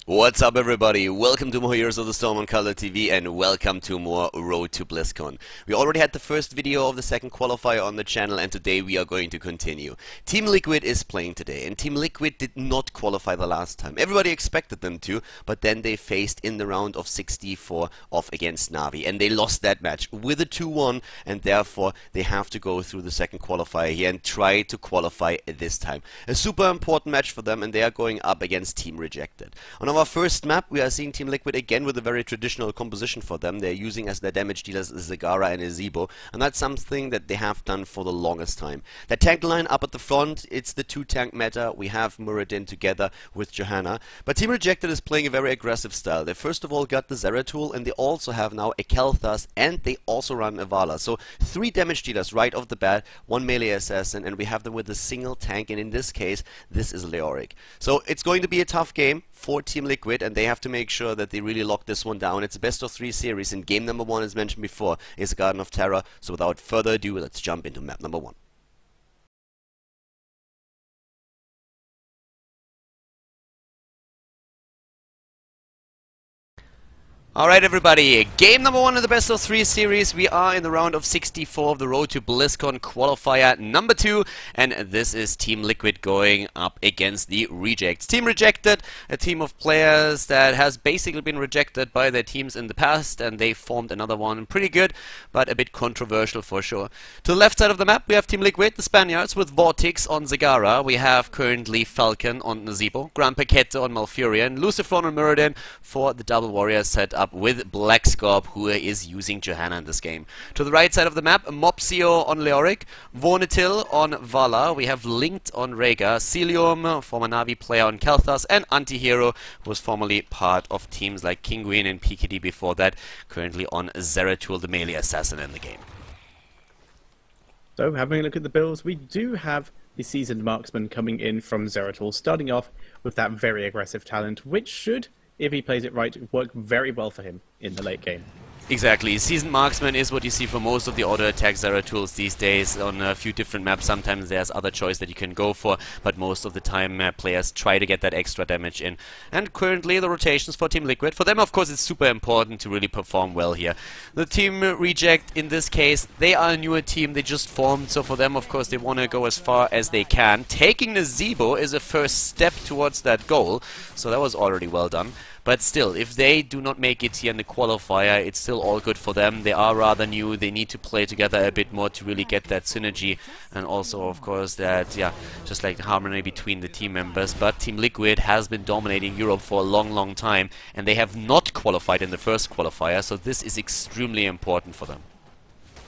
What's up, everybody? Welcome to more Heroes of the Storm on Khaldor TV, and welcome to more Road to Blizzcon. We already had the first video of the second qualifier on the channel, and today we are going to continue. TeamLiquid is playing today, and TeamLiquid did not qualify the last time. Everybody expected them to, but then they faced in the round of 64 off against NaVi, and they lost that match with a 2-1, and therefore they have to go through the second qualifier here and try to qualify this time. A super important match for them, and they are going up against Team Rejected. On our first map, we are seeing TeamLiquid again with a very traditional composition for them. They're using as their damage dealers Zagara and Ezebo, and that's something that they have done for the longest time. Their tank line up at the front, it's the two-tank meta. We have Muradin together with Johanna, but Team Rejected is playing a very aggressive style. They first of all got the Zeratul, and they also have now a Khaldor, and they also run a Vala. So 3 damage dealers right off the bat, 1 melee assassin, and we have them with a single tank, and in this case, this is Leoric. So it's going to be a tough game for TeamLiquid, and they have to make sure that they really lock this one down. It's a best of 3 series, and game number 1, as mentioned before, is Garden of Terror. So without further ado, let's jump into map number 1. Alright, everybody, game number 1 of the best of 3 series. We are in the round of 64 of the Road to Blizzcon qualifier number 2, and this is TeamLiquid going up against the Rejects. Team Rejected, a team of players that has basically been rejected by their teams in the past, and they formed another one pretty good, but a bit controversial for sure. To the left side of the map, we have TeamLiquid, the Spaniards, with Vortex on Zagara. We have currently Falcon on Ezebo, Gran Paquete on Malfurion, Lucifron on Muradin for the double warrior setup with Blizzcon, who is using Johanna in this game. To the right side of the map, Mopsio on Leoric, Vornetil on Vala, we have Linked on Rhaegar, Celium, former NaVi player on Khaldor, and Antihero, who was formerly part of teams like Kinguin and PKD before that, currently on Zeratul, the melee assassin in the game. So, having a look at the builds, we do have the seasoned marksman coming in from Zeratul, starting off with that very aggressive talent, which should, if he plays it right, work very well for him in the late game. Exactly. Seasoned Marksman is what you see for most of the auto-attack Zeratools these days on a few different maps. Sometimes there's other choice that you can go for, but most of the time players try to get that extra damage in. And currently the rotations for TeamLiquid, for them of course it's super important to really perform well here. The Team Reject, in this case, they are a newer team, they just formed, so for them of course they want to go as far as they can. Taking the Ezebo is a first step towards that goal, so that was already well done. But still, if they do not make it here in the qualifier, it's still all good for them. They are rather new, they need to play together a bit more to really get that synergy, and also of course that, yeah, just like the harmony between the team members. But TeamLiquid has been dominating Europe for a long time, and they have not qualified in the first qualifier, so this is extremely important for them.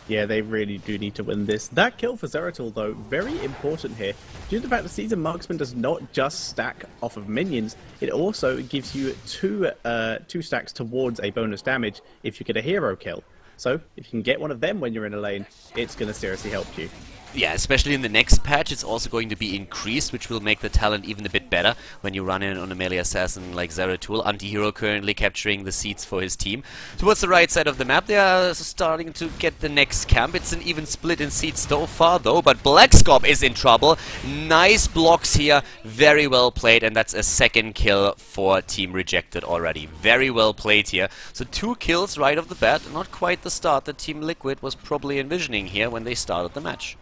Yeah, they really do need to win this. That kill for Zeratul, though, very important here. Due to the fact that Seasoned Marksman does not just stack off of minions, it also gives you two stacks towards a bonus damage if you get a hero kill. So, if you can get one of them when you're in a lane, it's going to seriously help you. Yeah, especially in the next patch, it's also going to be increased, which will make the talent even a bit better when you run in on a melee assassin like Zeratul. Antihero currently capturing the seats for his team. Towards the right side of the map, they are starting to get the next camp. It's an even split in seats so far, though, but Blizzcon is in trouble. Nice blocks here, very well played, and that's a second kill for Team Rejected already. Very well played here. So 2 kills right off the bat, not quite the start that TeamLiquid was probably envisioning here when they started the match.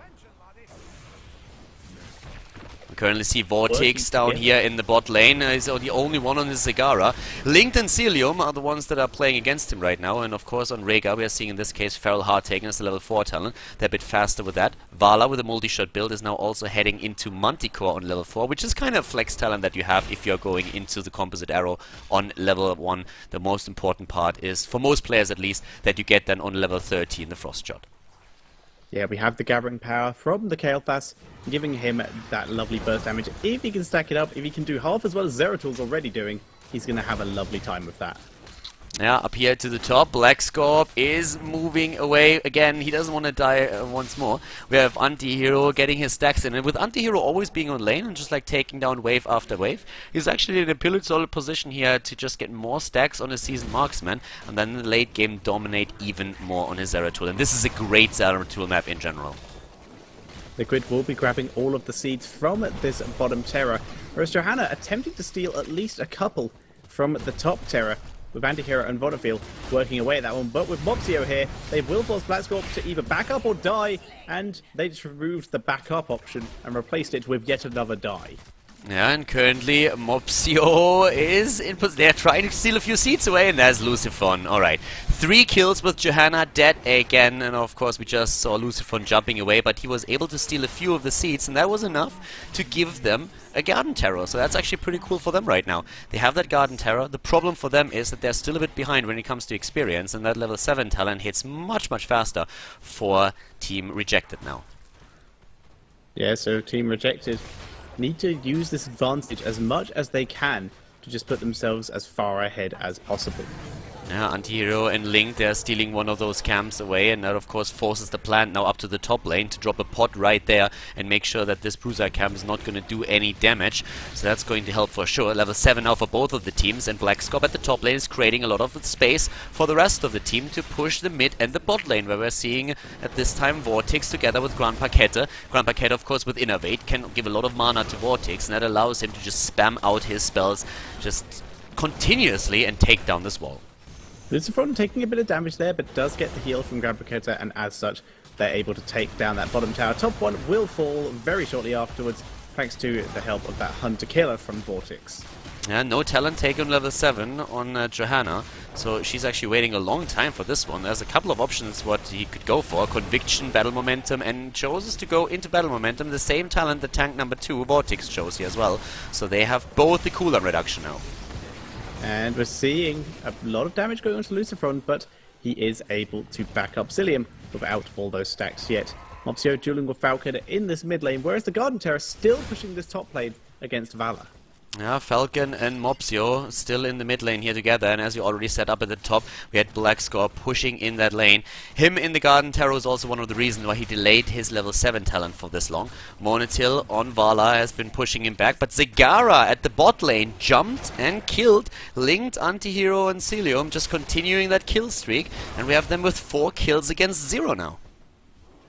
We currently see Vortex down here in the bot lane. He's the only one on his Zagara. Linked and Celium are the ones that are playing against him right now. And of course on Rhaegar we are seeing in this case Feral Heart taken as a level 4 talent. They're a bit faster with that. Vala with a multi-shot build is now also heading into Manticore on level 4, which is kind of flex talent that you have if you're going into the composite arrow on level 1. The most important part is, for most players at least, that you get then on level 13 the Frost Shot. Yeah, we have the gathering power from the Khaldor, giving him that lovely burst damage. If he can stack it up, if he can do half as well as Zeratul's already doing, he's going to have a lovely time with that. Yeah, up here to the top, Blizzcon is moving away again. He doesn't want to die once more. We have Antihero getting his stacks in, and with Antihero always being on lane and just like taking down wave after wave, he's actually in a pretty solid position here to just get more stacks on his Seasoned Marksman, and then in the late game dominate even more on his Zeratul. And this is a great Zeratul map in general. Liquid will be grabbing all of the seeds from this bottom terror, whereas Johanna attempting to steal at least a couple from the top Terra, with Antihero and Vodafil working away at that one. But with Mopsio here, they will force Blackscorp to either back up or die, and they just removed the backup option and replaced it with yet another die. Yeah, and currently Mopsio is in they're trying to steal a few seats away, and there's Luciphon. Alright, 3 kills with Johanna dead again, and of course we just saw Luciphon jumping away, but he was able to steal a few of the seats, and that was enough to give them a Garden Terror. So that's actually pretty cool for them right now. They have that Garden Terror. The problem for them is that they're still a bit behind when it comes to experience, and that level 7 talent hits much faster for Team Rejected now. Yeah, so Team Rejected need to use this advantage as much as they can to just put themselves as far ahead as possible. Yeah, Antihero and Link, they're stealing one of those camps away, and that of course forces the plant now up to the top lane to drop a pot right there and make sure that this Bruiser camp is not going to do any damage. So that's going to help for sure. Level 7 now for both of the teams, and Blackscorp at the top lane is creating a lot of space for the rest of the team to push the mid and the bot lane, where we're seeing at this time Vortex together with Grand Paquette. Grand Paquette, of course, with Innervate can give a lot of mana to Vortex, and that allows him to just spam out his spells just continuously and take down this wall. Luciphon taking a bit of damage there, but does get the heal from Grand Paquette, and as such, they're able to take down that bottom tower. Top one will fall very shortly afterwards, thanks to the help of that Hunter Killer from Vortex. Yeah, no talent take on level 7 on Johanna, so she's actually waiting a long time for this one. There's a couple of options what he could go for: Conviction, Battle Momentum, and chooses to go into Battle Momentum, the same talent that tank number 2, Vortex, chose here as well. So they have both the cooldown reduction now. And we're seeing a lot of damage going on to Luciphon, but he is able to back up Zillium without all those stacks yet. Mopsio dueling with Falcon in this mid lane, whereas the Garden Terror still pushing this top lane against Valor. Yeah, Falcon and Mopsio still in the mid lane here together, and as you already set up at the top, we had Blackscorp pushing in that lane. Him in the Garden Terror is also one of the reasons why he delayed his level 7 talent for this long. Monotil on Vala has been pushing him back, but Zegara at the bot lane jumped and killed Linked, Antihero and Celium, just continuing that kill streak, and we have them with 4 kills against 0 now.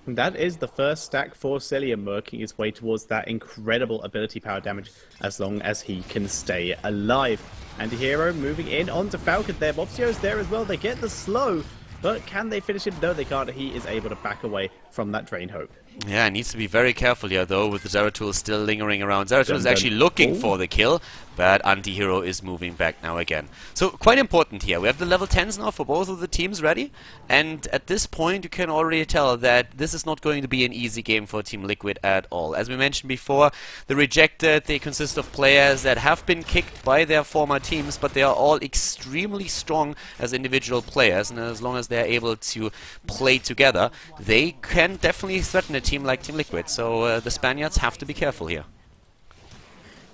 And that is the first stack for Celium, working his way towards that incredible ability power damage as long as he can stay alive. Antihero moving in onto Falcon there. Mopsio's there as well. They get the slow, but can they finish him? No, they can't. He is able to back away from that Drain Hope. Yeah, needs to be very careful here though, with the Zeratul still lingering around. Zeratul is actually looking for the kill, but Antihero is moving back now again. So quite important here. We have the level 10s now for both of the teams ready, and at this point you can already tell that this is not going to be an easy game for TeamLiquid at all. As we mentioned before, the Rejected, they consist of players that have been kicked by their former teams, but they are all extremely strong as individual players, and as long as they're able to play together, they can definitely threaten a team like TeamLiquid. So the Spaniards have to be careful here.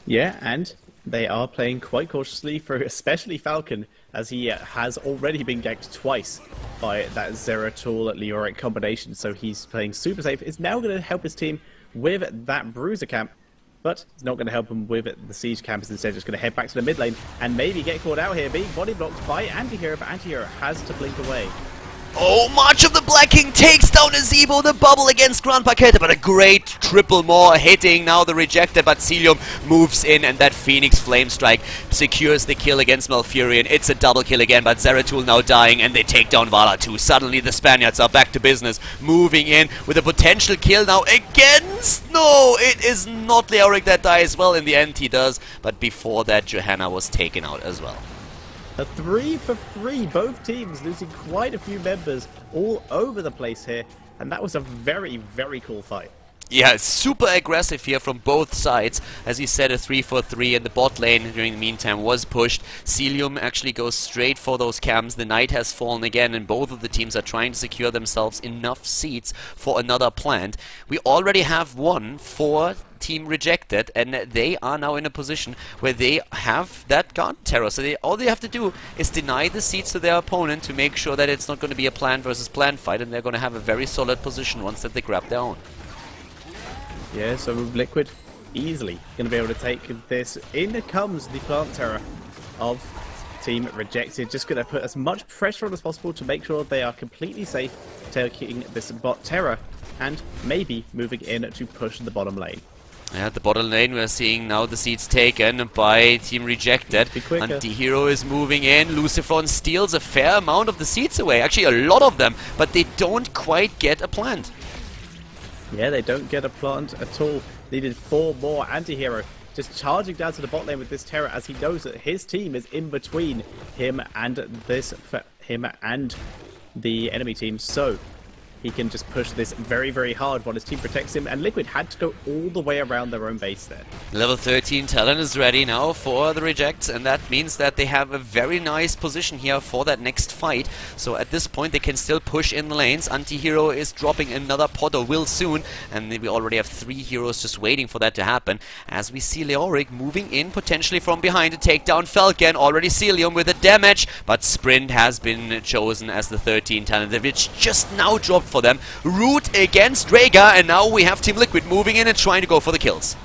Yeah, and they are playing quite cautiously, for especially Falcon, as he has already been ganked twice by that Zeratul Leoric combination, so he's playing super safe. It's now going to help his team with that Bruiser camp, but it's not going to help him with the Siege camp. It's instead just going to head back to the mid lane and maybe get caught out here, being body blocked by Antihero, but Antihero has to blink away. Oh, March of the Black King takes down Azebo, the bubble against Grand Paquette, but a great triple more hitting now the Rejected, but Celium moves in, and that Phoenix Flame Strike secures the kill against Malfurion. It's a double kill again, but Zeratul now dying, and they take down Vala too. Suddenly the Spaniards are back to business, moving in with a potential kill now against... No, it is not Leoric that dies. Well, in the end he does, but before that Johanna was taken out as well. A 3 for 3, both teams losing quite a few members all over the place here, and that was a very, very cool fight. Yeah, super aggressive here from both sides. As you said, a 3 for 3, and the bot lane during the meantime was pushed. Celium actually goes straight for those camps. The Knight has fallen again, and both of the teams are trying to secure themselves enough seats for another plant. We already have one for Team Rejected, and they are now in a position where they have that Garden Terror. So all they have to do is deny the seats to their opponent to make sure that it's not going to be a plant versus plant fight, and they're going to have a very solid position once that they grab their own. Yeah, so Liquid easily going to be able to take this. In comes the Plant Terror of Team Rejected. Just going to put as much pressure on as possible to make sure they are completely safe, taking this bot Terror and maybe moving in to push the bottom lane. Yeah, the bottom lane we're seeing now the seeds taken by Team Rejected. Anti-Hero is moving in. Lucifron steals a fair amount of the seeds away. Actually, a lot of them, but they don't quite get a plant. Yeah, they don't get a plant at all. Needed 4 more. Anti-Hero just charging down to the bot lane with this Terror as he knows that his team is in between him and the enemy team. So he can just push this very, very hard while his team protects him. And Liquid had to go all the way around their own base there. Level 13 Talon is ready now for the rejects, and that means that they have a very nice position here for that next fight. So at this point they can still push in the lanes. Anti-Hero is dropping another pod, or will soon, and we already have 3 heroes just waiting for that to happen. As we see Leoric moving in potentially from behind to take down Falcon. Already Celium with the damage, but Sprint has been chosen as the 13 Talon, which just now dropped for them. Root against Rhaegar, and now we have TeamLiquid moving in and trying to go for the kills.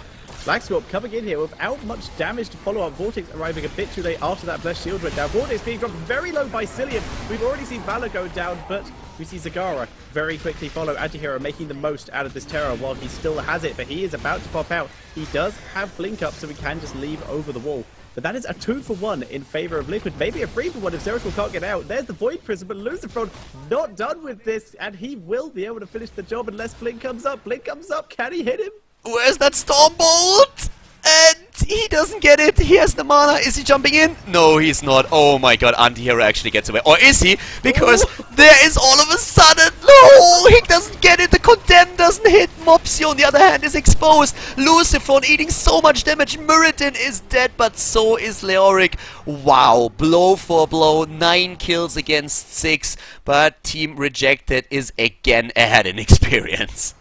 Blackscorp coming in here without much damage to follow up. Vortex arriving a bit too late after that Blessed Shield went down. Vortex being dropped very low by Cillian. We've already seen Valor go down, but we see Zagara very quickly follow Anti-Hero, making the most out of this Terror while he still has it, but he is about to pop out. He does have Blink up, so he can just leave over the wall. But that is a 2-for-1 in favor of Liquid. Maybe a 3-for-1 if Zeratul can't get out. There's the Void Prism, but Lucifron not done with this, and he will be able to finish the job unless Blink comes up. Blink comes up. Can he hit him? Where's that Stormbolt? And he doesn't get it. He has the mana. Is he jumping in? No, he's not. Oh my god, Anti-Hero actually gets away. Or is he? Because there is all of a sudden... No, he doesn't get it. The Condemn doesn't hit. Mopsio, on the other hand, is exposed. Lucifron eating so much damage. Muradin is dead, but so is Leoric. Wow, blow for blow. 9 kills against 6. But Team Rejected is again ahead in experience.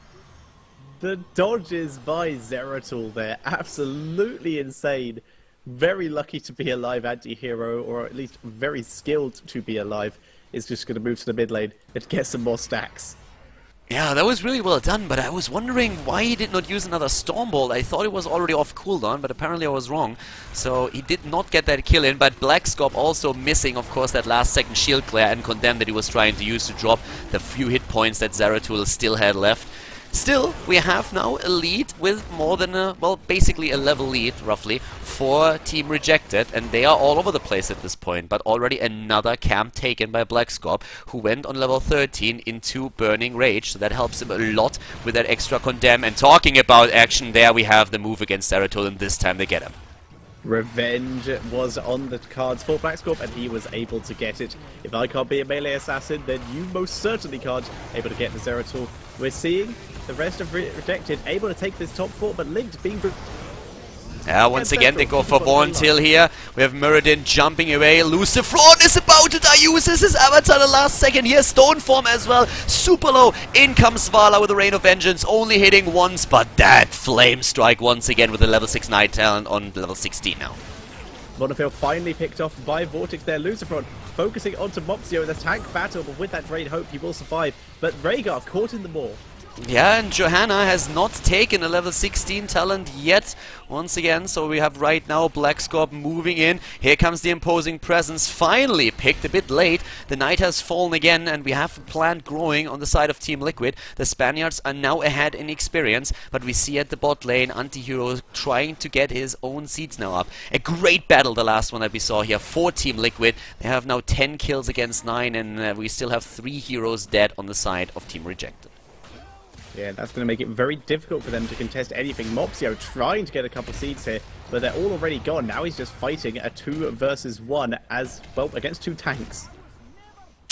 The dodges by Zeratul there, absolutely insane. Very lucky to be alive, Anti-Hero, or at least very skilled to be alive, is just going to move to the mid lane and get some more stacks. Yeah, that was really well done, but I was wondering why he did not use another Stormbolt. I thought it was already off cooldown, but apparently I was wrong. So he did not get that kill in, but Blackscorp also missing, of course, that last second shield glare and Condemn that he was trying to use to drop the few hit points that Zeratul still had left. Still, we have now a lead with more than a, well, basically a level lead, roughly, for Team Rejected, and they are all over the place at this point, but already another camp taken by Blackscorp, who went on level 13 into Burning Rage, so that helps him a lot with that extra Condemn. And talking about action, there we have the move against Zeratul, and this time they get him. Revenge was on the cards for Blackscorp, and he was able to get it. If I can't be a melee assassin, then you most certainly can't. Able to get the Zeratul. We're seeing the rest of Rejected able to take this top 4, but Linked being... Yeah, once again they go for Borntil here. We have Muradin jumping away. Lucifron is about to die. Uses his avatar the last second. He has Stone Form as well. Super low. In comes Svala with the Rain of Vengeance. Only hitting once, but that Flame Strike once again with a level 6 Night Talent on level 16 now. Monofield finally picked off by Vortex there. Lucifron focusing onto Mopsio in the tank battle, but with that Drain Hope he will survive. But Rhaegar caught in the maw. Yeah, and Johanna has not taken a level 16 talent yet, once again, so we have right now Blackscorp moving in. Here comes the imposing presence, finally picked a bit late. The night has fallen again, and we have a plant growing on the side of Team Liquid. The Spaniards are now ahead in experience, but we see at the bot lane, Anti-Hero trying to get his own seeds now up. A great battle, the last one that we saw here for Team Liquid. They have now 10 kills against 9, and we still have 3 heroes dead on the side of Team Rejected. Yeah, that's going to make it very difficult for them to contest anything. Mopsio trying to get a couple seeds here, but they're all already gone. Now he's just fighting a 2 versus 1 as, well, against 2 tanks.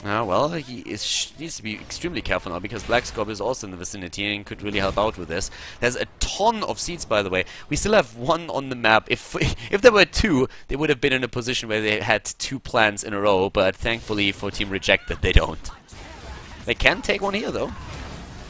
Well, he needs to be extremely careful now, because Blackscorp is also in the vicinity and could really help out with this. There's a ton of seeds, by the way. We still have 1 on the map. If there were 2, they would have been in a position where they had 2 plants in a row, but thankfully for Team Rejected, they don't. They can take one here, though.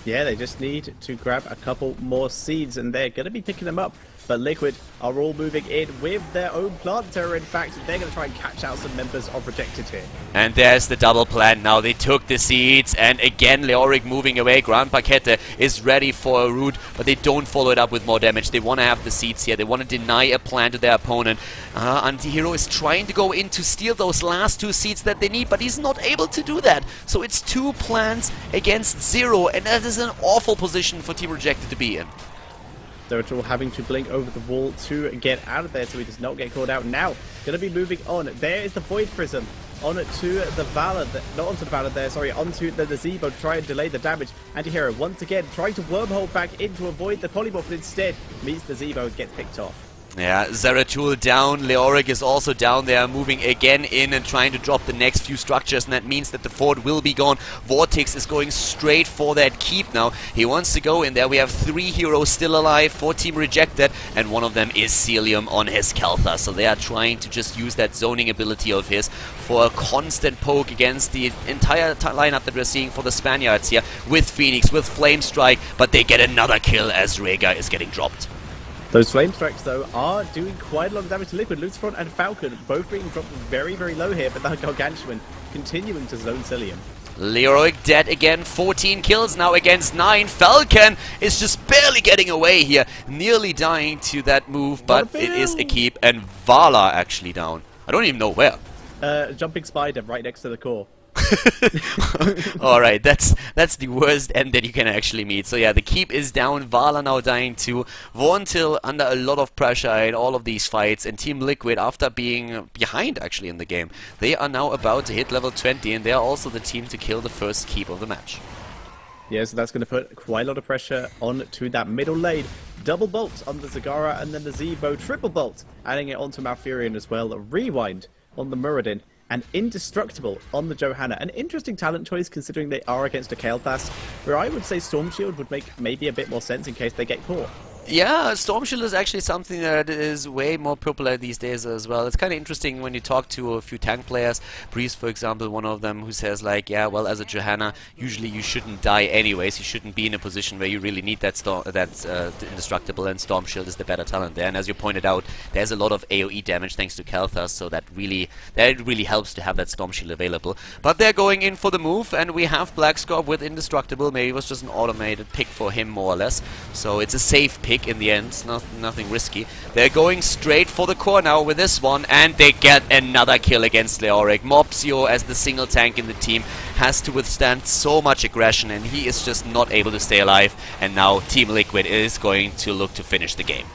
Yeah, they just need to grab a couple more seeds, and they're going to be picking them up. But Liquid are all moving in with their own plant terror. In fact, they're going to try and catch out some members of Rejected here. And there's the double plan now. They took the seeds, and again Leoric moving away. Grand Paquette is ready for a root, but they don't follow it up with more damage. They want to have the seeds here. They want to deny a plan to their opponent. Anti-Hero is trying to go in to steal those last 2 seeds that they need, but he's not able to do that. So it's 2 plants against 0, and that is an awful position for Team Rejected to be in. Zeratul having to blink over the wall to get out of there so he does not get caught out. Now, going to be moving on. There is the Void Prism. On to the Valor, not onto the Valor there, sorry, onto the Zebo to try and delay the damage. Antihero once again trying to wormhole back in to avoid the polymorph, but instead meets the Zebo and gets picked off. Yeah, Zeratul down, Leoric is also down there, moving again in and trying to drop the next few structures, and that means that the fort will be gone. Vortex is going straight for that keep now. He wants to go in there. We have 3 heroes still alive, 4 team rejected, and one of them is Celium on his Kel'Thas. So they are trying to just use that zoning ability of his for a constant poke against the entire lineup that we're seeing for the Spaniards here, with Phoenix, with Flame Strike, but they get another kill as Rega is getting dropped. Those Flame Strikes, though, are doing quite a lot of damage to Liquid. Lucifer and Falcon both being dropped very, very low here, but the Gargantuan continuing to zone Celium. Leroy dead again, 14 kills now against 9. Falcon is just barely getting away here, nearly dying to that move, but it is a keep, and Vala actually down. I don't even know where. Jumping Spider right next to the core. Alright, that's the worst end that you can actually meet. So yeah, the keep is down, Vala now dying too. Vorntil under a lot of pressure in all of these fights, and TeamLiquid, after being behind actually in the game, they are now about to hit level 20, and they are also the team to kill the first keep of the match. Yeah, so that's going to put quite a lot of pressure onto that middle lane. Double bolt on the Zagara and then the Zebo, triple bolt, adding it onto Malfurion as well. Rewind on the Muradin. And Indestructible on the Johanna. An interesting talent choice considering they are against a Kael'thas, where I would say Storm Shield would make maybe a bit more sense in case they get caught. Yeah, Storm Shield is actually something that is way more popular these days as well. It's kind of interesting when you talk to a few tank players. Breeze, for example, one of them, who says like, yeah, well, as a Johanna, usually you shouldn't die anyways. You shouldn't be in a position where you really need that Indestructible, and Storm Shield is the better talent there. And as you pointed out, there's a lot of AoE damage thanks to Kael'thas, so that really helps to have that Storm Shield available. But they're going in for the move, and we have Blackscorp with Indestructible. Maybe it was just an automated pick for him, more or less. So it's a safe pick in the end, nothing risky. They're going straight for the core now with this one, and they get another kill against Leoric. Mopsio, as the single tank in the team, has to withstand so much aggression, and he is just not able to stay alive, and now TeamLiquid is going to look to finish the game.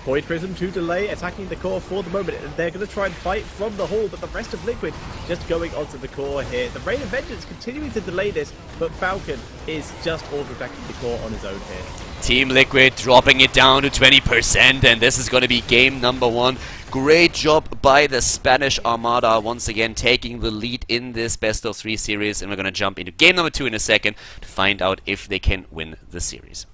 Void Prism to delay, attacking the core for the moment. They're going to try and fight from the hall, but the rest of Liquid just going onto the core here. The Rain of Vengeance continuing to delay this, but Falcon is just auto-attacking the core on his own here. TeamLiquid dropping it down to 20%, and this is going to be game number 1. Great job by the Spanish Armada, once again taking the lead in this best of 3 series, and we're going to jump into game number 2 in a second to find out if they can win the series.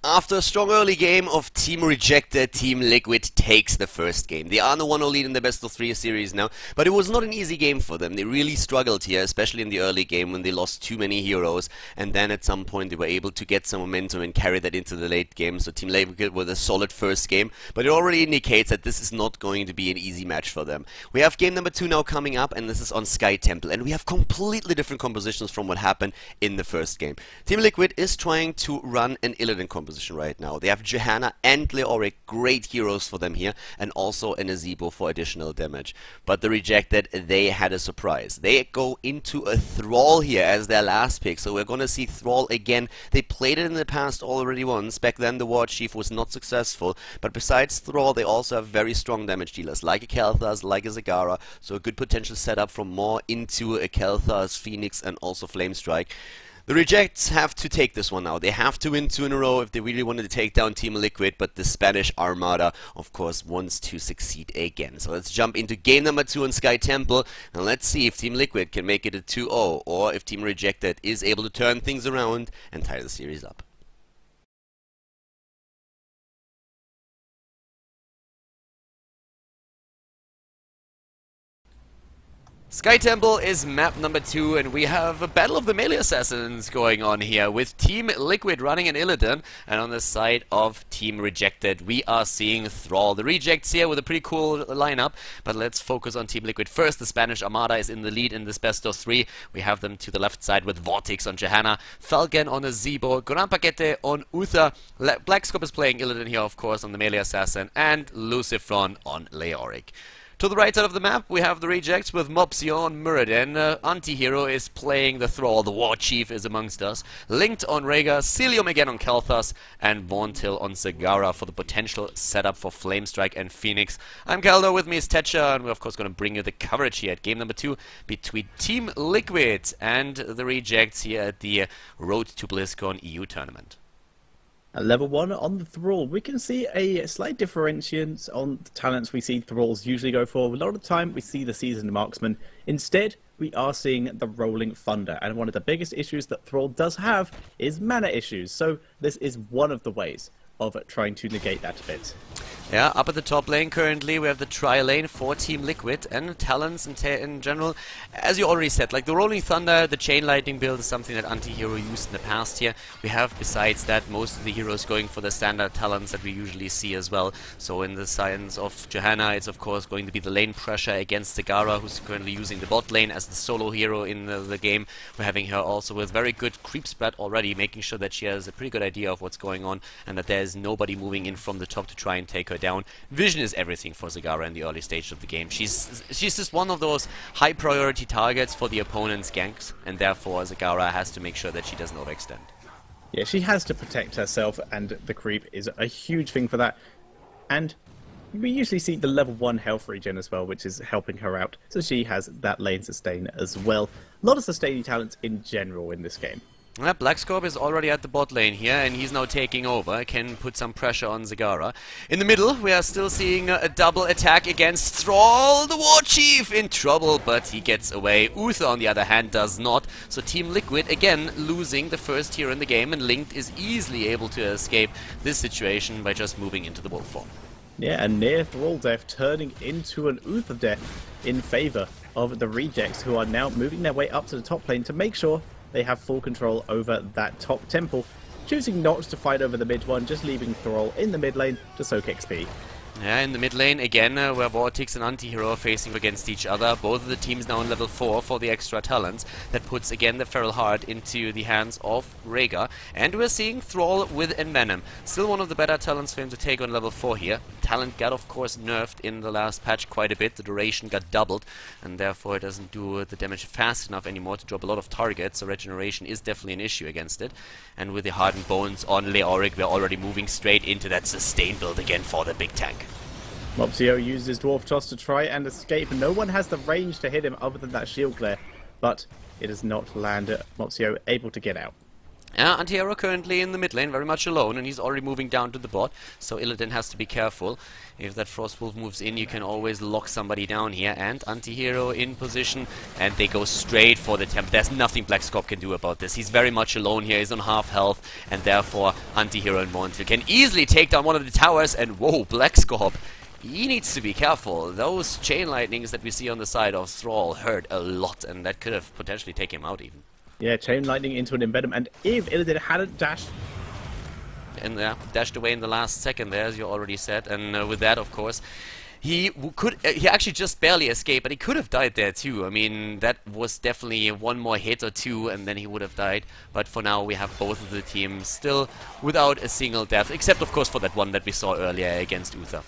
After a strong early game of Team Rejected, TeamLiquid takes the first game. They are the 1-0 lead in the best of 3 series now, but it was not an easy game for them. They really struggled here, especially in the early game when they lost too many heroes, and then at some point they were able to get some momentum and carry that into the late game. So TeamLiquid with a solid first game, but it already indicates that this is not going to be an easy match for them. We have game number 2 now coming up, and this is on Sky Temple, and we have completely different compositions from what happened in the first game. TeamLiquid is trying to run an Illidan composition right now. They have Johanna and Leoric, great heroes for them here, and also an Azebo for additional damage. But the Rejected, they had a surprise. They go into a Thrall here as their last pick, so we're gonna see Thrall again. They played it in the past already once. Back then the War Chief was not successful, but besides Thrall they also have very strong damage dealers, like a Kael'thas, like a Zagara, so a good potential setup from more into a Kael'thas, Phoenix, and also Flame Strike. The Rejects have to take this one now. They have to win 2 in a row if they really wanted to take down TeamLiquid, but the Spanish Armada, of course, wants to succeed again. So let's jump into game number 2 on Sky Temple, and let's see if TeamLiquid can make it a 2-0, or if Team Rejected is able to turn things around and tie the series up. Sky Temple is map number 2, and we have a battle of the melee assassins going on here with TeamLiquid running an Illidan, and on the side of Team Rejected we are seeing Thrall. The Rejects here with a pretty cool lineup, but let's focus on TeamLiquid first. The Spanish Armada is in the lead in this best of 3. We have them to the left side with Vortex on Johanna, Falcon on Azebo, Gran Paquete on Uther, Blackscorp is playing Illidan here of course on the melee assassin, and Lucifron on Leoric. To the right side of the map, we have the rejects with Mopsio on Muradin. Antihero is playing the Thrall, the War Chief is amongst us. Linked on Rhaegar, Celium again on Kalthas, and Vauntil on Zagara for the potential setup for Flamestrike and Phoenix. I'm Khaldor, with me is Tetcha, and we're of course going to bring you the coverage here at game number 2 between TeamLiquid and the rejects here at the Road to BlizzCon EU tournament. At level 1 on the Thrall, we can see a slight differentiation on the talents we see Thralls usually go for. A lot of the time we see the Seasoned Marksman. Instead, we are seeing the Rolling Thunder, and one of the biggest issues that Thrall does have is mana issues, so this is one of the ways of trying to negate that a bit. Yeah, up at the top lane currently we have the tri-lane for TeamLiquid, and talents in general, as you already said, like the Rolling Thunder, the Chain Lightning build is something that Antihero used in the past here. We have, besides that, most of the heroes going for the standard talents that we usually see as well. So in the science of Johanna, it's of course going to be the lane pressure against Zagara, who's currently using the bot lane as the solo hero in the game. We're having her also with very good creep spread already, making sure that she has a pretty good idea of what's going on and that there's nobody moving in from the top to try and take her down. Vision is everything for Zagara in the early stage of the game. She's just one of those high priority targets for the opponent's ganks, and therefore Zagara has to make sure that she doesn't overextend. Yeah, she has to protect herself, and the creep is a huge thing for that. And we usually see the level 1 health regen as well, which is helping her out, so she has that lane sustain as well. A lot of sustaining talents in general in this game. Blackscorp is already at the bot lane here, and he's now taking over, can put some pressure on Zagara. In the middle, we are still seeing a double attack against Thrall, the War Chief, in trouble, but he gets away. Uther, on the other hand, does not, so TeamLiquid, again, losing the first hero in the game, and Linked is easily able to escape this situation by just moving into the wolf form. Yeah, a near Thrall death turning into an Uther death in favour of the rejects, who are now moving their way up to the top lane to make sure they have full control over that top temple, choosing not to fight over the mid one, just leaving Thrall in the mid lane to soak XP. Yeah, in the mid lane again, where Vortex and Antihero are facing against each other. Both of the teams now on level 4 for the extra talents. That puts again the Feral Heart into the hands of Rhaegar. And we're seeing Thrall with Envenom. Still one of the better talents for him to take on level 4 here. Talent got of course nerfed in the last patch quite a bit. The duration got doubled, and therefore it doesn't do the damage fast enough anymore to drop a lot of targets. So regeneration is definitely an issue against it. And with the Hardened Bones on Leoric, we're already moving straight into that sustain build again for the big tank. Mopsio uses Dwarf Toss to try and escape. No one has the range to hit him other than that shield glare, but it does not land. Mopsio able to get out. Antihero currently in the mid lane, very much alone, and he's already moving down to the bot, so Illidan has to be careful. If that Frostwolf moves in, you can always lock somebody down here, and Antihero in position, and they go straight for the temple. There's nothing Blackscorp can do about this. He's very much alone here, he's on half health, and therefore Antihero and Vauntil can easily take down one of the towers, and whoa, Blackscorp, he needs to be careful. Those chain lightnings that we see on the side of Thrall hurt a lot, and that could have potentially taken him out even. Yeah, chain lightning into an Embedum, and if Illidan hadn't dashed... And dashed away in the last second there, as you already said, and with that, of course, he actually just barely escaped, but he could have died there too. I mean, that was definitely one more hit or two, and then he would have died. But for now, we have both of the teams still without a single death, except, of course, for that one that we saw earlier against Uther.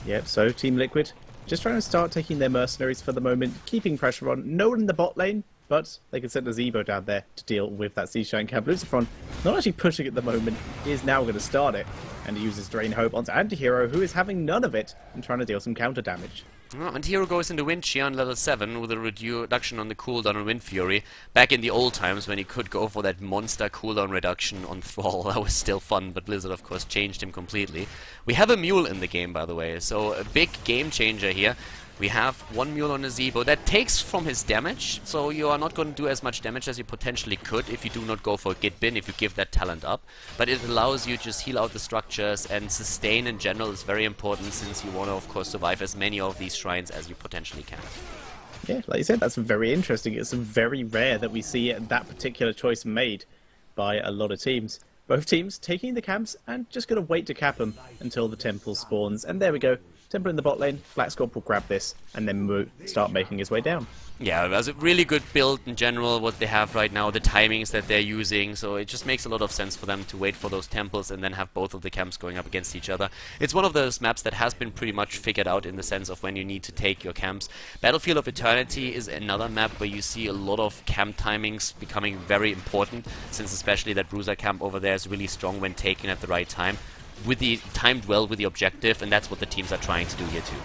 Yep, so TeamLiquid just trying to start taking their mercenaries for the moment, keeping pressure on. No one in the bot lane, but they can send a Zebo down there to deal with that Seashine camp. Lucifron not actually pushing at the moment. He is now going to start it, and he uses Drain Hope onto Antihero, who is having none of it and trying to deal some counter damage. Antihero goes into Wind Shear on level 7 with a reduction on the cooldown on Wind Fury. Back in the old times when he could go for that monster cooldown reduction on Thrall, that was still fun, but Blizzard of course changed him completely. We have a Mule in the game, by the way, so a big game changer here. We have one Mule on a Zebo that takes from his damage, so you are not going to do as much damage as you potentially could if you do not go for Git Bin, if you give that talent up. But it allows you to just heal out the structures, and sustain in general is very important since you want to of course survive as many of these shrines as you potentially can. Yeah, like you said, that's very interesting. It's very rare that we see that particular choice made by a lot of teams. Both teams taking the camps and just going to wait to cap them until the temple spawns. And there we go. Temple in the bot lane, Black Scorp will grab this and then start making his way down. Yeah, it was a really good build in general, what they have right now, the timings that they're using, so it just makes a lot of sense for them to wait for those temples and then have both of the camps going up against each other. It's one of those maps that has been pretty much figured out in the sense of when you need to take your camps. Battlefield of Eternity is another map where you see a lot of camp timings becoming very important, since especially that Bruiser camp over there is really strong when taken at the right time, with the timed well with the objective, and that's what the teams are trying to do here too.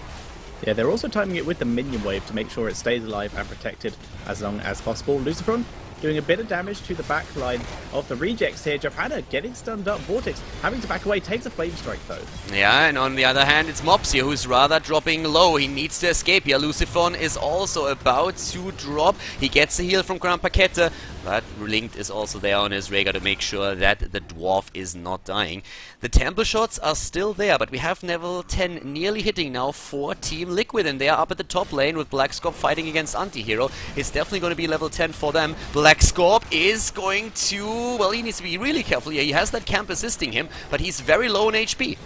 Yeah, they're also timing it with the minion wave to make sure it stays alive and protected as long as possible. Lucifron doing a bit of damage to the back line of the rejects here. Johanna getting stunned up. Vortex having to back away, takes a flame strike though. Yeah, and on the other hand, it's Mops here who's rather dropping low. He needs to escape here. Lucifron is also about to drop. He gets a heal from Grand Paquette, but Linked is also there on his Rhaegar to make sure that the dwarf is not dying. The temple shots are still there, but we have level 10 nearly hitting now for TeamLiquid, and they are up at the top lane with Black Scorp fighting against Antihero. It's definitely going to be level 10 for them. Black Scorp is going to... well, he needs to be really careful here. He has that camp assisting him, but he's very low in HP.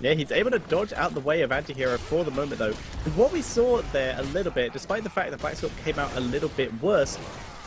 Yeah, he's able to dodge out the way of Antihero for the moment though. And what we saw there a little bit, despite the fact that Black Scorp came out a little bit worse,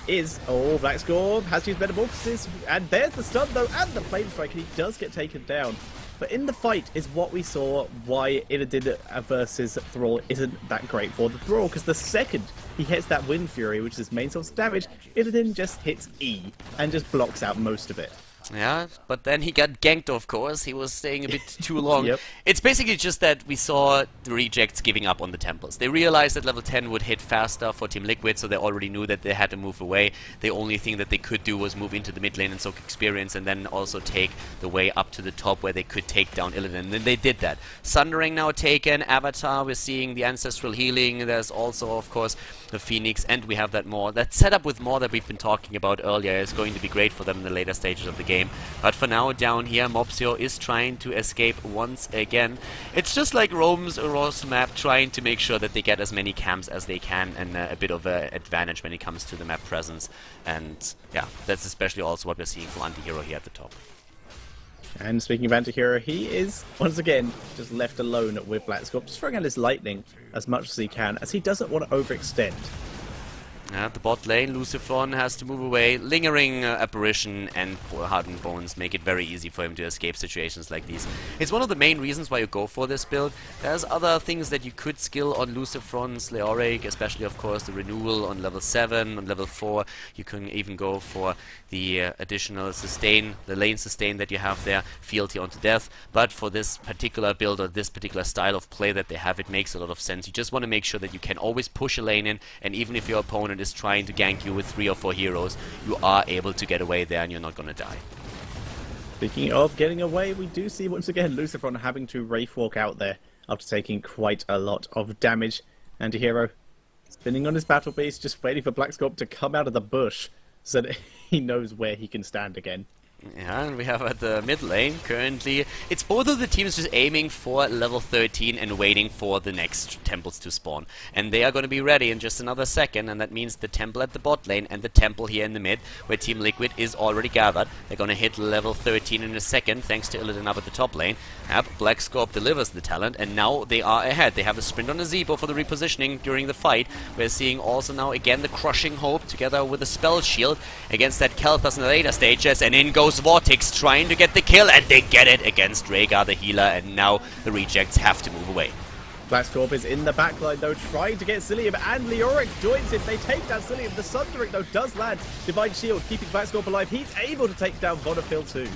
is, oh, Black Scorp has used Metamorphosis, and there's the stun though, and the Flame Strike, and he does get taken down. But in the fight is what we saw why Illidan versus Thrall isn't that great for the Thrall, because the second he hits that Wind Fury, which is his main source of damage, Illidan just hits E, and just blocks out most of it. Yeah, but then he got ganked, of course. He was staying a bit too long. Yep. It's basically just that we saw the rejects giving up on the temples. They realized that level 10 would hit faster for TeamLiquid, so they already knew that they had to move away. The only thing that they could do was move into the mid lane and soak experience, and then also take the way up to the top where they could take down Illidan. And they did that. Sundering now taken, Avatar, we're seeing the Ancestral Healing. There's also, of course, the Phoenix, and we have that Maw. That setup with Maw that we've been talking about earlier is going to be great for them in the later stages of the game. But for now, down here, Mopsio is trying to escape once again. It's just like Rome's map, trying to make sure that they get as many camps as they can, and a bit of an advantage when it comes to the map presence. And yeah, that's especially also what we're seeing from Antihero here at the top. And speaking of Antihero, he is, once again, just left alone with Black Scorp, just throwing out his lightning as much as he can, as he doesn't want to overextend. At the bot lane, Lucifron has to move away. Lingering Apparition and Hardened Bones make it very easy for him to escape situations like these. It's one of the main reasons why you go for this build. There's other things that you could skill on Lucifron's Leoric, especially of course the Renewal on level 7, on level 4. You can even go for the additional sustain, the lane sustain that you have there, Fealty onto Death. But for this particular build or this particular style of play that they have, it makes a lot of sense. You just want to make sure that you can always push a lane in, and even if your opponent is trying to gank you with 3 or 4 heroes, you are able to get away there and you're not going to die. Speaking of getting away, we do see once again Lucifron having to Wraith Walk out there after taking quite a lot of damage. Antihero spinning on his battle beast, just waiting for Black Scorp to come out of the bush so that he knows where he can stand again. Yeah, and we have at the mid lane, currently, it's both of the teams just aiming for level 13 and waiting for the next temples to spawn. And they are going to be ready in just another second, and that means the temple at the bot lane and the temple here in the mid, where TeamLiquid is already gathered. They're going to hit level 13 in a second, thanks to Illidan up at the top lane. Yep, Black Scorp delivers the talent, and now they are ahead. They have a sprint on the Zebo for the repositioning during the fight. We're seeing also now again the Crushing Hope together with the Spell Shield against that Kel'Thas in the later stages, and in goes Vortex trying to get the kill, and they get it against Rhaegar the healer, and now the rejects have to move away. Black Scorp is in the backline though, trying to get Cillium, and Leoric joins him. They take down Cillium. The Sundering though does land. Divine Shield keeping Black Scorp alive. He's able to take down Vonnefield too.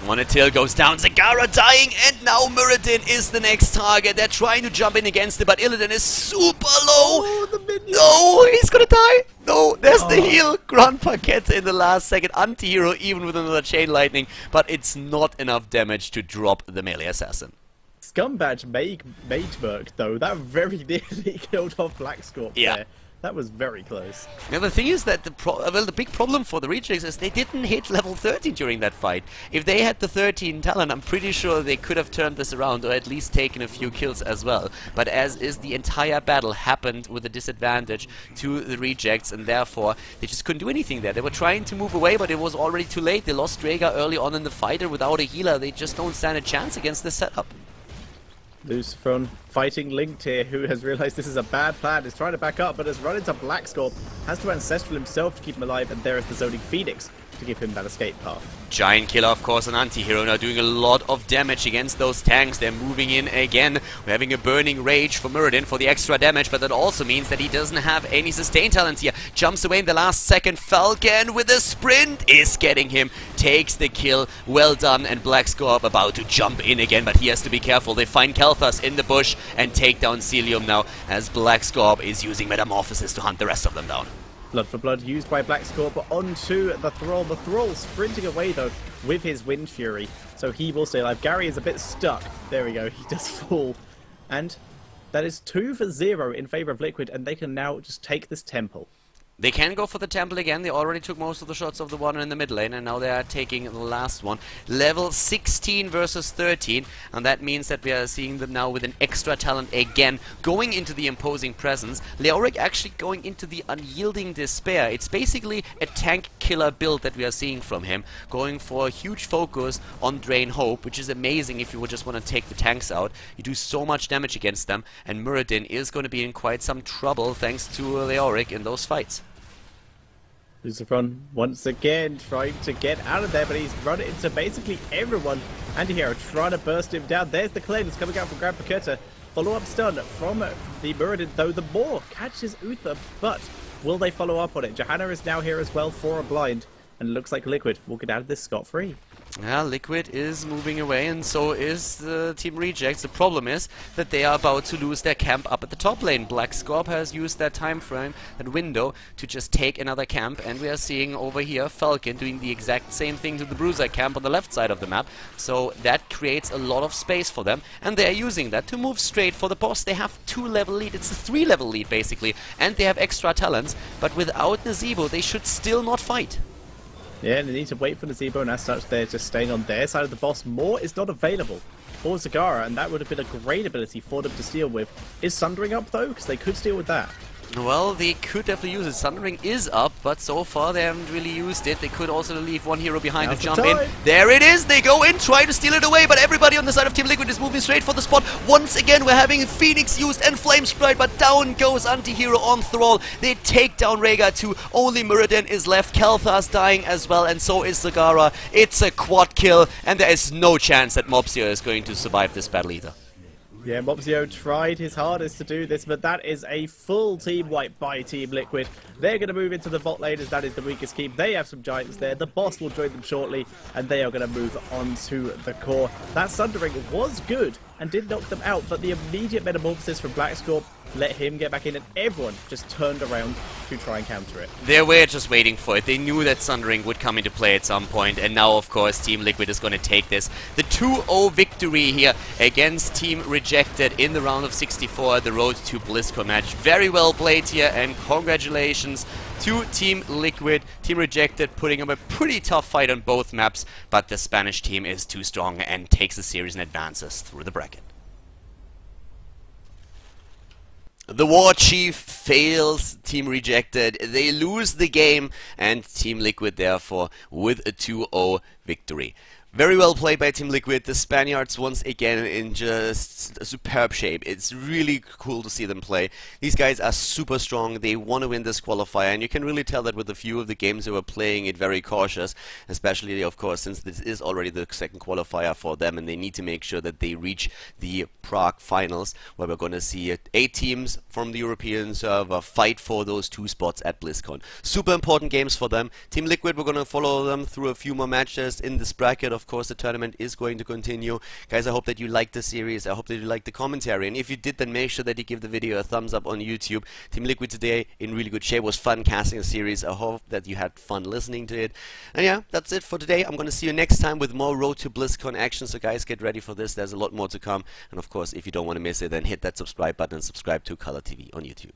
Monotil goes down, Zagara dying, and now Muradin is the next target. They're trying to jump in against it, but Illidan is super low. Oh, the minion. No, he's gonna die. No, there's the heal. Grand Paquette in the last second. Antihero even with another Chain Lightning, but it's not enough damage to drop the melee assassin. Scumbadge Magemerc though, that very nearly killed off Black Scorp there. That was very close. Now the thing is that the big problem for the rejects is they didn't hit level 13 during that fight. If they had the 13 talent, I'm pretty sure they could have turned this around, or at least taken a few kills as well. But as is, the entire battle happened with a disadvantage to the rejects, and therefore they just couldn't do anything there. They were trying to move away, but it was already too late. They lost Rhaegar early on in the fight, and without a healer, they just don't stand a chance against this setup. Lucifer fighting Linked here, who has realized this is a bad plan, is trying to back up, but has run into Blackscorp, has to Ancestral himself to keep him alive, and there is the Zoning Phoenix to give him that escape path. Giant Killer, of course, an anti-hero, now doing a lot of damage against those tanks. They're moving in again. We're having a Burning Rage for Muradin for the extra damage, but that also means that he doesn't have any sustain talents here. Jumps away in the last second. Falcon with a sprint is getting him. Takes the kill. Well done. And Blackscorp about to jump in again, but he has to be careful. They find Kel'Thas in the bush and take down Celium now, as Blackscorp is using Metamorphosis to hunt the rest of them down. Blood for blood used by Blackscorp onto the Thrall. The Thrall sprinting away though with his Wind Fury, so he will stay alive. Gary is a bit stuck. There we go, he does fall. And that is 2 for 0 in favor of Liquid, and they can now just take this temple. They can go for the temple again. They already took most of the shots of the one in the mid lane, and now they are taking the last one. Level 16 versus 13, and that means that we are seeing them now with an extra talent again, going into the Imposing Presence. Leoric actually going into the Unyielding Despair. It's basically a tank killer build that we are seeing from him, going for a huge focus on Drain Hope, which is amazing if you would just want to take the tanks out. You do so much damage against them, and Muradin is going to be in quite some trouble thanks to Leoric in those fights. Lucifer once again trying to get out of there, but he's run into basically everyone. Anti-hero trying to burst him down. There's the claim that's coming out from Grand Paketa. Follow-up stun from the Muradin, though the Maw catches Uther, but will they follow up on it? Johanna is now here as well for a blind, and it looks like Liquid will get out of this scot-free. Yeah, Liquid is moving away, and so is the Team Rejects. The problem is that they are about to lose their camp up at the top lane. Blackscorp has used that time frame, that window, to just take another camp, and we are seeing over here Falcon doing the exact same thing to the Bruiser camp on the left side of the map. So that creates a lot of space for them, and they are using that to move straight for the boss. They have 2-level lead, it's a 3-level lead basically, and they have extra talents, but without Nazebo they should still not fight. Yeah, and they need to wait for the Zebo, and as such, they're just staying on their side of the boss. More is not available for Zagara, and that would have been a great ability for them to steal with. Is Sundering up, though? Because they could steal with that. Well, they could definitely use it. Sundering is up, but so far they haven't really used it. They could also leave one hero behind to jump in. There it is! They go in, try to steal it away, but everybody on the side of Team Liquid is moving straight for the spot. Once again, we're having Phoenix used and Flame Sprite, but down goes Anti-Hero on Thrall. They take down Rhaegar too. Only Muradin is left. Kel'Thas dying as well, and so is Zagara. It's a quad kill, and there is no chance that Mobsio is going to survive this battle either. Yeah, Mobsio tried his hardest to do this, but that is a full team wipe by Team Liquid. They're going to move into the bot lane, as that is the weakest keep. They have some giants there. The boss will join them shortly, and they are going to move on to the core. That Sundering was good and did knock them out, but the immediate Metamorphosis from Blackscorp let him get back in, and everyone just turned around to try and counter it. They were just waiting for it. They knew that Sundering would come into play at some point, and now, of course, Team Liquid is going to take this. The 2-0 victory here against Team Rejected in the round of 64, the road to Blizzcon match. Very well played here, and congratulations to Team Liquid. Team Rejected putting up a pretty tough fight on both maps, but the Spanish team is too strong and takes the series and advances through the bracket. The War Chief fails Team Rejected, they lose the game, and Team Liquid therefore with a 2-0 victory. Very well played by Team Liquid. The Spaniards once again in just a superb shape. It's really cool to see them play. These guys are super strong. They want to win this qualifier, and you can really tell that with a few of the games they were playing it very cautious, especially of course since this is already the second qualifier for them, and they need to make sure that they reach the Prague finals, where we're going to see 8 teams from the European server fight for those 2 spots at Blizzcon. Super important games for them. Team Liquid, we're going to follow them through a few more matches in this bracket. Of course, the tournament is going to continue. Guys, I hope that you liked the series. I hope that you liked the commentary. And if you did, then make sure that you give the video a thumbs up on YouTube. Team Liquid today in really good shape. It was fun casting a series. I hope that you had fun listening to it. And yeah, that's it for today. I'm going to see you next time with more Road to BlizzCon action. So guys, get ready for this. There's a lot more to come. And of course, if you don't want to miss it, then hit that subscribe button and subscribe to Color TV on YouTube.